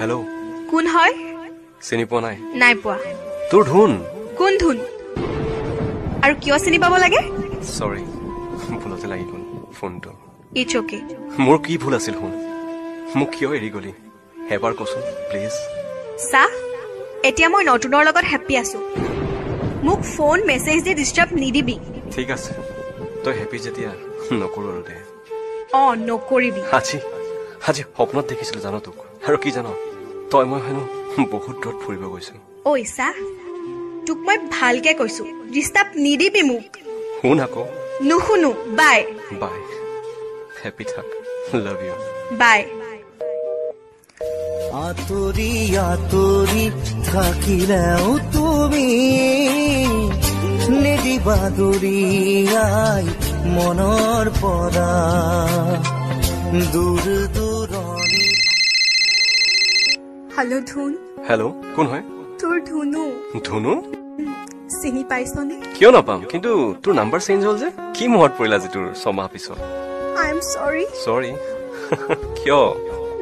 hello' কোন হয় চিনি পোৱা নাই নাই পোৱা তোৰ ধুন কোন ধুন আৰু কিয় চিনি পাব লাগে সৰি ভুলতে লাগি গ'ল ফোনটো ইটছ অকে মোৰ কি ভুল আছিল শুন মোক কিয় এৰি গলি এবাৰ কচোন প্লিজ চা এতিয়া মই নতুনৰ লগত হেপ্পি আছো মোক ফোন মেছেজ দি ডিস্টাৰ্ব নিদিবি ঠিক আছে তই হেপ্পি যেতিয়া নকৰো আৰু দে নকৰিবি আজি সপনত দেখিছিলো জানো তোক আৰু কি জানো তই মই হেনো বহুত দূৰত ফুৰিব গৈছো ঐ চা তোক মই ভালকে কৈছো ডিস্টার্ব নিদিবি মোক শুন আকৌ নুশুনো বাই বাই হেপ্পি থাক লাভ ইউ বাই আতৰি আতৰি থাকিলেও তুমি নিদিবা দূৰিয়াই মনৰ পৰা দূৰ দূৰণি হেল্ল' ধুন হেল্ল' কোন হয় তোৰ ধুনু ধুনু চিনি পাইছনে কিয় নাপাম কিন্তু তোৰ নাম্বাৰ চেঞ্জ হ'ল যে কি মনত পৰিলা যে তোৰ ছমাহ পিছত আই এম সৰি সৰি কিয়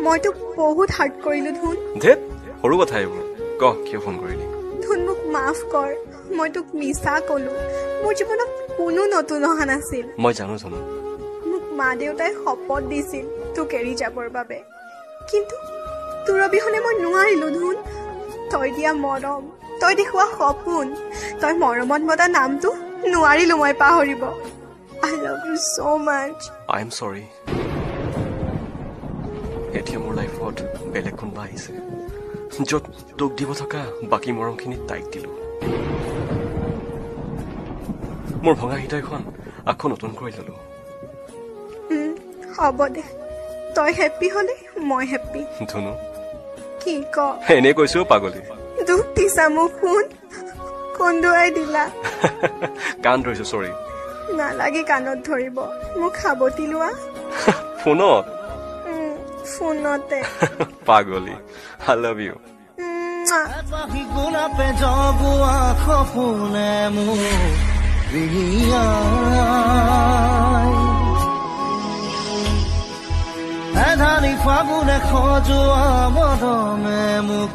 মই তোক বহুত হাৰ্ট কৰিলো ধুন ধেত সৰু কথা এইবোৰ ক কিয় ফোন কৰিলি ধুন মোক মাফ কৰ মই তোক মিছা কলো মোৰ জীৱনত কোনো নতুন অহা নাছিল মই জানো মোক মা দেউতাই শপত দিছিল তোক এৰি যাবৰ বাবে কিন্তু তোৰ অবিহনে মই নোৱাৰিলো ধুন তই দিয়া মৰম তই দেখুওৱা সপোন তই মৰমত মতা নামটো নোৱাৰিলো মই পাহৰিব I love you so mass I am সৰি এতিয়া মোৰ লাইফত বেলেগ কোনোবা আহিছে য'ত তোক দিব থকা বাকী মৰমখিনি তাইক দিলো মোৰ ভঙা হৃদয়খন আকৌ নতুন কৰি ললো হ'ব দে তই হেপ্পি হলে মই হেপ্পি ধুনু কি ক এনে কৈছো পাগলী দুখ দিছা মোক শুন কন্দুৱাই দিলা কাণ ধৰিছো চৰি নালাগে কাণত ধৰিব মোক সাৱটি লোৱা ফোনত ফোনতে পাগলী আই লাভ ইউ পাহি গোলাপে জগুৱা সপোনে মোক এধানি ফাগুনে খজোৱা মৰমে মোক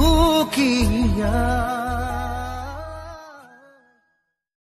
উকিয়া